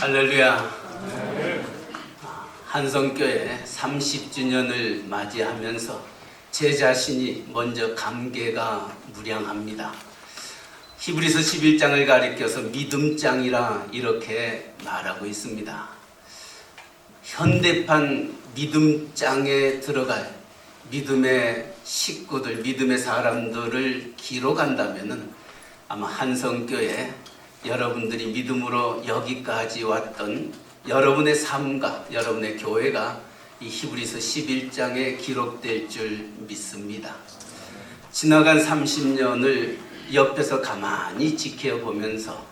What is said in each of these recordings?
할렐루야. 한성교회 30주년을 맞이하면서 제 자신이 먼저 감개가 무량합니다. 히브리서 11장을 가리켜서 믿음장이라 이렇게 말하고 있습니다. 현대판 믿음장에 들어갈 믿음의 식구들, 믿음의 사람들을 기록한다면 아마 한성교회 여러분들이 믿음으로 여기까지 왔던 여러분의 삶과 여러분의 교회가 이 히브리서 11장에 기록될 줄 믿습니다. 지나간 30년을 옆에서 가만히 지켜보면서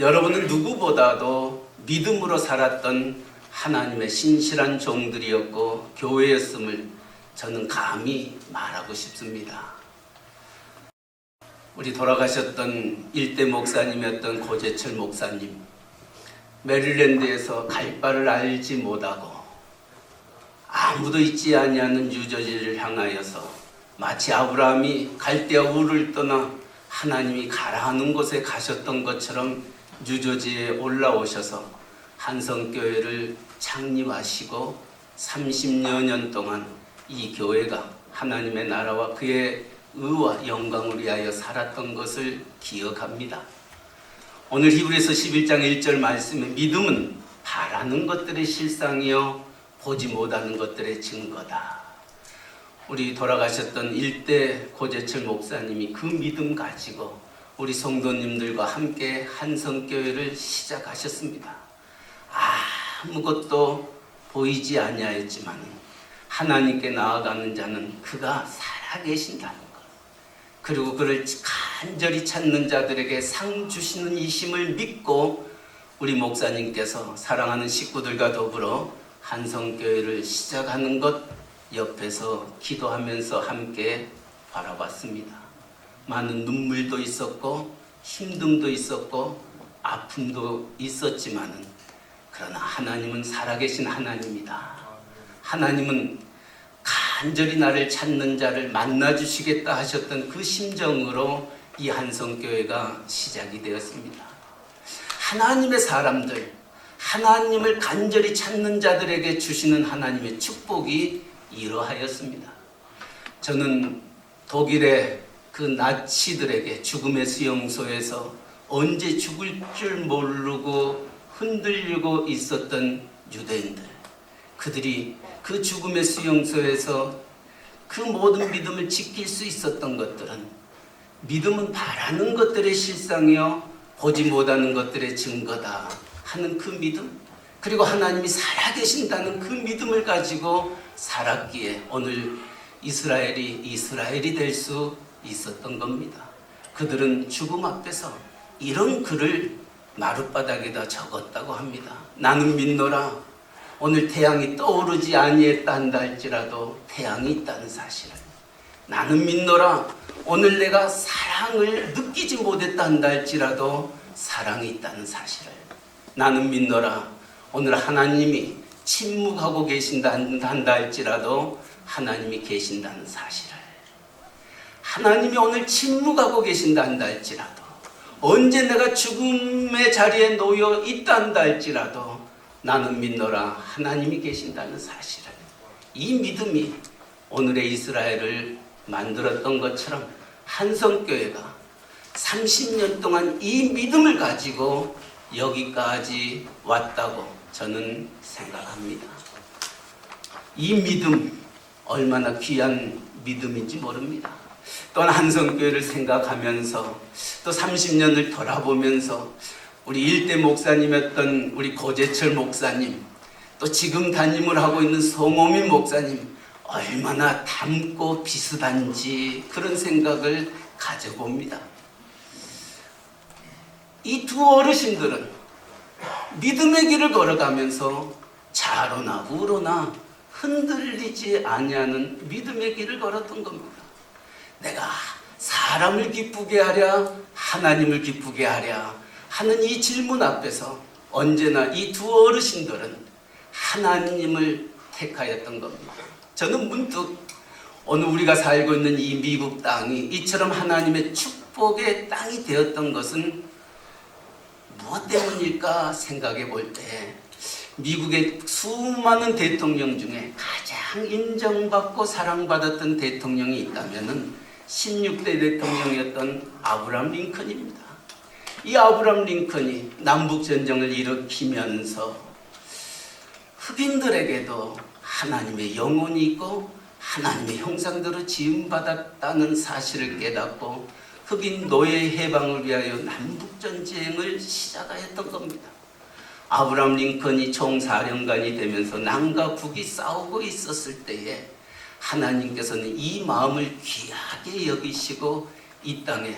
여러분은 누구보다도 믿음으로 살았던 하나님의 신실한 종들이었고 교회였음을 저는 감히 말하고 싶습니다. 우리 돌아가셨던 일대 목사님이었던 고재철 목사님, 메릴랜드에서 갈 바를 알지 못하고 아무도 있지 아니하는 유저지를 향하여서 마치 아브라함이 갈대아 우를 떠나 하나님이 가라 하는 곳에 가셨던 것처럼 유저지에 올라오셔서 한성교회를 창립하시고 30여 년 동안 이 교회가 하나님의 나라와 그의 의와 영광을 위하여 살았던 것을 기억합니다. 오늘 히브리서 11장 1절 말씀에 믿음은 바라는 것들의 실상이요 보지 못하는 것들의 증거다. 우리 돌아가셨던 일대 고재철 목사님이 그 믿음 가지고 우리 성도님들과 함께 한성교회를 시작하셨습니다. 아무것도 보이지 아니하였지만 하나님께 나아가는 자는 그가 살아계신다는 것, 그리고 그를 간절히 찾는 자들에게 상 주시는 이심을 믿고 우리 목사님께서 사랑하는 식구들과 더불어 한성교회를 시작하는 것 옆에서 기도하면서 함께 바라봤습니다. 많은 눈물도 있었고 힘듦도 있었고 아픔도 있었지만은 그러나 하나님은 살아계신 하나님이다. 하나님은 간절히 나를 찾는 자를 만나주시겠다 하셨던 그 심정으로 이 한성교회가 시작이 되었습니다. 하나님의 사람들, 하나님을 간절히 찾는 자들에게 주시는 하나님의 축복이 이러하였습니다. 저는 독일의 그 나치들에게 죽음의 수용소에서 언제 죽을 줄 모르고 흔들리고 있었던 유대인들, 그들이 그 죽음의 수용소에서 그 모든 믿음을 지킬 수 있었던 것들은 믿음은 바라는 것들의 실상이요 보지 못하는 것들의 증거다 하는 그 믿음, 그리고 하나님이 살아계신다는 그 믿음을 가지고 살았기에 오늘 이스라엘이 될 수 있었던 겁니다. 그들은 죽음 앞에서 이런 글을 마룻바닥에다 적었다고 합니다. 나는 믿노라. 오늘 태양이 떠오르지 아니했다 한다 할지라도 태양이 있다는 사실을, 나는 믿노라. 오늘 내가 사랑을 느끼지 못했다 한다 할지라도 사랑이 있다는 사실을, 나는 믿노라. 오늘 하나님이 침묵하고 계신다 한다 할지라도 하나님이 계신다는 사실을, 하나님이 오늘 침묵하고 계신다 한다 할지라도, 언제 내가 죽음의 자리에 놓여 있다 한다 할지라도 나는 믿노라. 하나님이 계신다는 사실을, 이 믿음이 오늘의 이스라엘을 만들었던 것처럼 한성교회가 30년 동안 이 믿음을 가지고 여기까지 왔다고 저는 생각합니다. 이 믿음 얼마나 귀한 믿음인지 모릅니다. 또한 한성교회를 생각하면서 또 30년을 돌아보면서 우리 일대 목사님이었던 우리 고재철 목사님, 또 지금 담임을 하고 있는 송호민 목사님, 얼마나 닮고 비슷한지 그런 생각을 가져봅니다. 이 두 어르신들은 믿음의 길을 걸어가면서 좌로나 우로나 흔들리지 아니하는 믿음의 길을 걸었던 겁니다. 내가 사람을 기쁘게 하랴 하나님을 기쁘게 하랴 하는 이 질문 앞에서 언제나 이 두 어르신들은 하나님을 택하였던 겁니다. 저는 문득 오늘 우리가 살고 있는 이 미국 땅이 이처럼 하나님의 축복의 땅이 되었던 것은 무엇 때문일까 생각해 볼 때 미국의 수많은 대통령 중에 가장 인정받고 사랑받았던 대통령이 있다면 16대 대통령이었던 아브라함 링컨입니다. 이 아브라함 링컨이 남북전쟁을 일으키면서 흑인들에게도 하나님의 영혼이 있고 하나님의 형상대로 지음받았다는 사실을 깨닫고 흑인 노예 해방을 위하여 남북전쟁을 시작하였던 겁니다. 아브라함 링컨이 총사령관이 되면서 남과 북이 싸우고 있었을 때에 하나님께서는 이 마음을 귀하게 여기시고 이 땅에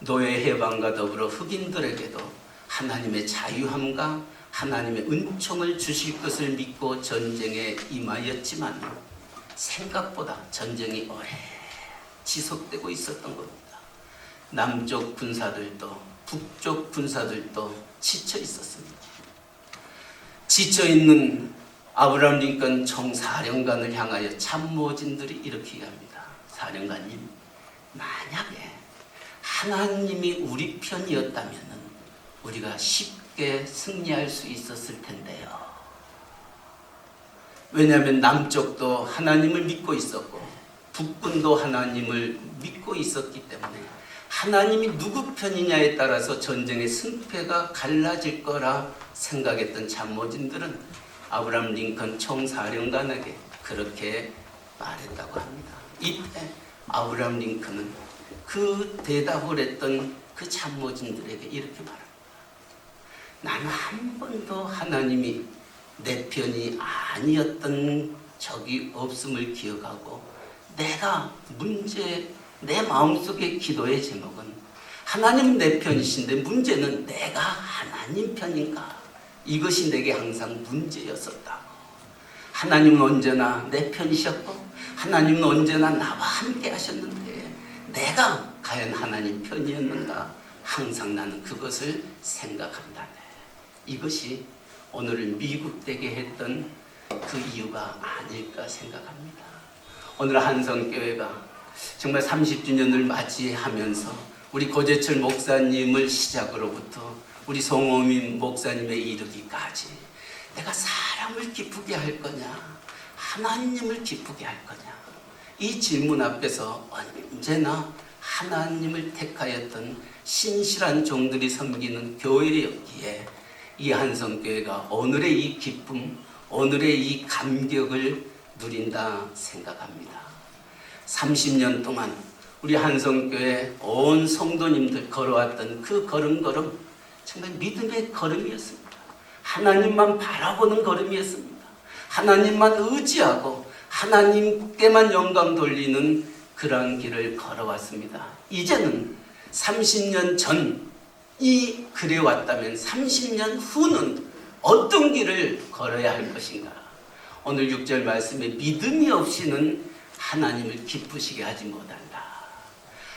노예 해방과 더불어 흑인들에게도 하나님의 자유함과 하나님의 은총을 주실 것을 믿고 전쟁에 임하였지만 생각보다 전쟁이 오래 지속되고 있었던 겁니다. 남쪽 군사들도 북쪽 군사들도 지쳐 있었습니다. 지쳐있는 아브라함 링컨 총사령관을 향하여 참모진들이 이렇게 합니다. 사령관님, 만약에 하나님이 우리 편이었다면 우리가 쉽게 승리할 수 있었을 텐데요. 왜냐하면 남쪽도 하나님을 믿고 있었고 북군도 하나님을 믿고 있었기 때문에 하나님이 누구 편이냐에 따라서 전쟁의 승패가 갈라질 거라 생각했던 참모진들은 아브라함 링컨 총사령관에게 그렇게 말했다고 합니다. 이때 아브라함 링컨은 그 대답을 했던 그 참모진들에게 이렇게 말합니다. 나는 한 번도 하나님이 내 편이 아니었던 적이 없음을 기억하고 내가 내 마음속의 기도의 제목은 하나님 내 편이신데 문제는 내가 하나님 편인가? 이것이 내게 항상 문제였었다고. 하나님은 언제나 내 편이셨고 하나님은 언제나 나와 함께 하셨는데 내가 과연 하나님 편이었는가? 항상 나는 그것을 생각한다네. 이것이 오늘을 미국되게 했던 그 이유가 아닐까 생각합니다. 오늘 한성교회가 정말 30주년을 맞이하면서 우리 고재철 목사님을 시작으로부터 우리 송호민 목사님에 이르기까지 내가 사람을 기쁘게 할 거냐 하나님을 기쁘게 할 거냐 이 질문 앞에서 언제나 하나님을 택하였던 신실한 종들이 섬기는 교회였기에 이 한성교회가 오늘의 이 기쁨 오늘의 이 감격을 누린다 생각합니다. 30년 동안 우리 한성교회 온 성도님들 걸어왔던 그 걸음걸음 정말 믿음의 걸음이었습니다. 하나님만 바라보는 걸음이었습니다. 하나님만 의지하고 하나님께만 영광 돌리는 그런 길을 걸어왔습니다. 이제는 30년 전이 그래왔다면 30년 후는 어떤 길을 걸어야 할 것인가? 오늘 6절 말씀에 믿음이 없이는 하나님을 기쁘시게 하지 못한다.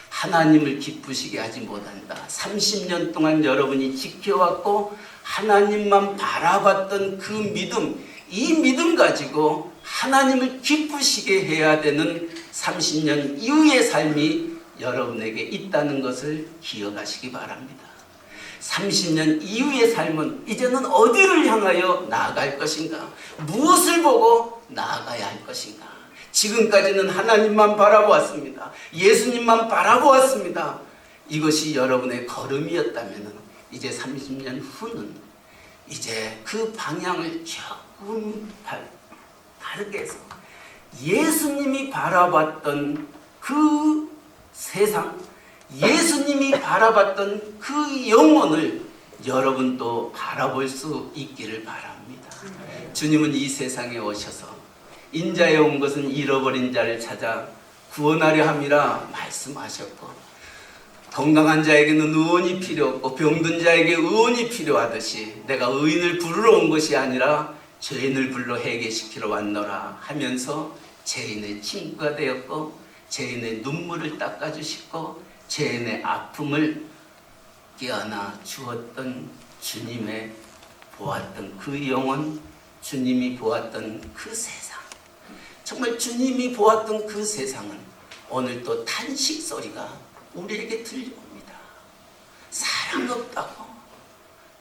하나님을 기쁘시게 하지 못한다. 30년 동안 여러분이 지켜왔고 하나님만 바라봤던 그 믿음, 이 믿음 가지고 하나님을 기쁘시게 해야 되는 30년 이후의 삶이 여러분에게 있다는 것을 기억하시기 바랍니다. 30년 이후의 삶은 이제는 어디를 향하여 나아갈 것인가? 무엇을 보고 나아가야 할 것인가? 지금까지는 하나님만 바라보았습니다. 예수님만 바라보았습니다. 이것이 여러분의 걸음이었다면 이제 30년 후는 이제 그 방향을 조금 다르게 해서 예수님이 바라봤던 그 세상, 예수님이 바라봤던 그 영혼을 여러분도 바라볼 수 있기를 바랍니다. 주님은 이 세상에 오셔서 인자에 온 것은 잃어버린 자를 찾아 구원하려 함이라 말씀하셨고 건강한 자에게는 의원이 필요 없고 병든 자에게 의원이 필요하듯이 내가 의인을 부르러 온 것이 아니라 죄인을 불러 회개시키러 왔노라 하면서 죄인의 친구가 되었고 죄인의 눈물을 닦아주시고 죄인의 아픔을 깨어나 주었던 주님의 보았던 그 영혼, 주님이 보았던 그 세상, 정말 주님이 보았던 그 세상은 오늘 또 탄식 소리가 우리에게 들려옵니다. 사랑 없다고,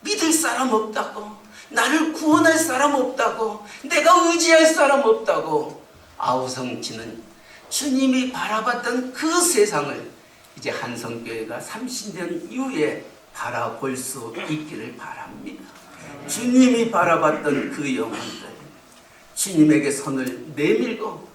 믿을 사람 없다고, 나를 구원할 사람 없다고, 내가 의지할 사람 없다고 아우성치는 주님이 바라봤던 그 세상을 이제 한성교회가 30년 이후에 바라볼 수 있기를 바랍니다. 주님이 바라봤던 그 영혼들, 주님에게 손을 내밀고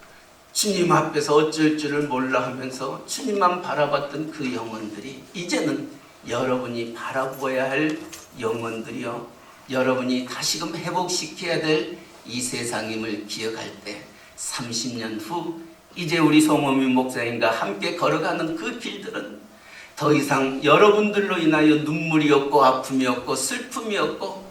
주님 앞에서 어쩔 줄을 몰라 하면서 주님만 바라봤던 그 영혼들이 이제는 여러분이 바라보아야 할 영혼들이요, 여러분이 다시금 회복시켜야 될 이 세상임을 기억할 때 30년 후 이제 우리 송호민 목사님과 함께 걸어가는 그 길들은 더 이상 여러분들로 인하여 눈물이 없고 아픔이 없고 슬픔이 없고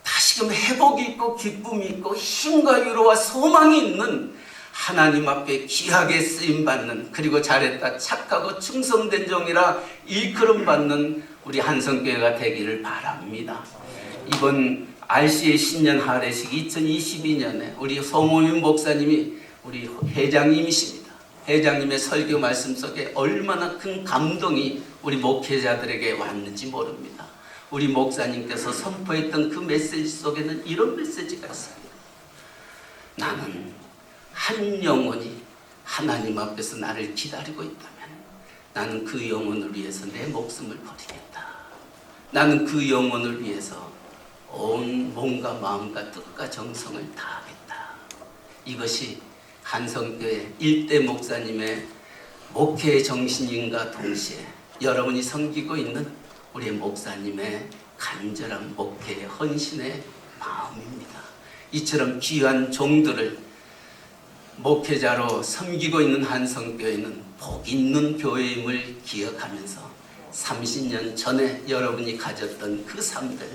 다시금 회복이 있고 기쁨이 있고 힘과 위로와 소망이 있는, 하나님 앞에 귀하게 쓰임받는, 그리고 잘했다 착하고 충성된 종이라 일컬음받는 우리 한성교회가 되기를 바랍니다. 이번 RC의 신년 할례식 2022년에 우리 송호민 목사님이 우리 회장님이십니다. 회장님의 설교 말씀 속에 얼마나 큰 감동이 우리 목회자들에게 왔는지 모릅니다. 우리 목사님께서 선포했던 그 메시지 속에는 이런 메시지가 있습니다. 나는 한 영혼이 하나님 앞에서 나를 기다리고 있다면 나는 그 영혼을 위해서 내 목숨을 버리겠다. 나는 그 영혼을 위해서 온 몸과 마음과 뜻과 정성을 다하겠다. 이것이 한성교회 일대 목사님의 목회의 정신인가 동시에 여러분이 섬기고 있는 우리 목사님의 간절한 목회의 헌신의 마음입니다. 이처럼 귀한 종들을 목회자로 섬기고 있는 한성교회는 복 있는 교회임을 기억하면서 30년 전에 여러분이 가졌던 그 삶들,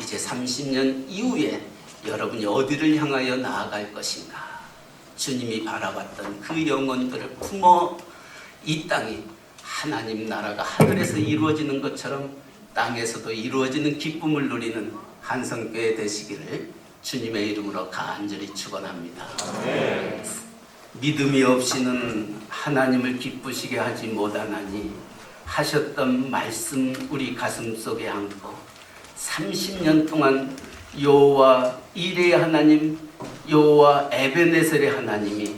이제 30년 이후에 여러분이 어디를 향하여 나아갈 것인가, 주님이 바라봤던 그 영혼들을 품어 이 땅이 하나님 나라가 하늘에서 이루어지는 것처럼 땅에서도 이루어지는 기쁨을 누리는 한성교회 되시기를 주님의 이름으로 간절히 축원합니다. 믿음이 없이는 하나님을 기쁘시게 하지 못하나니 하셨던 말씀 우리 가슴 속에 안고 30년 동안 여호와 이레의 하나님, 여호와 에베네셀의 하나님이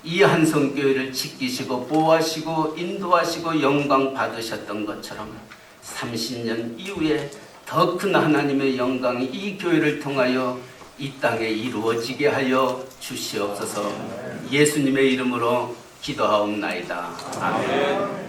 이 한성교회를 지키시고 보호하시고 인도하시고 영광 받으셨던 것처럼 30년 이후에 더 큰 하나님의 영광이 이 교회를 통하여 이 땅에 이루어지게 하여 주시옵소서. 예수님의 이름으로 기도하옵나이다. 아멘.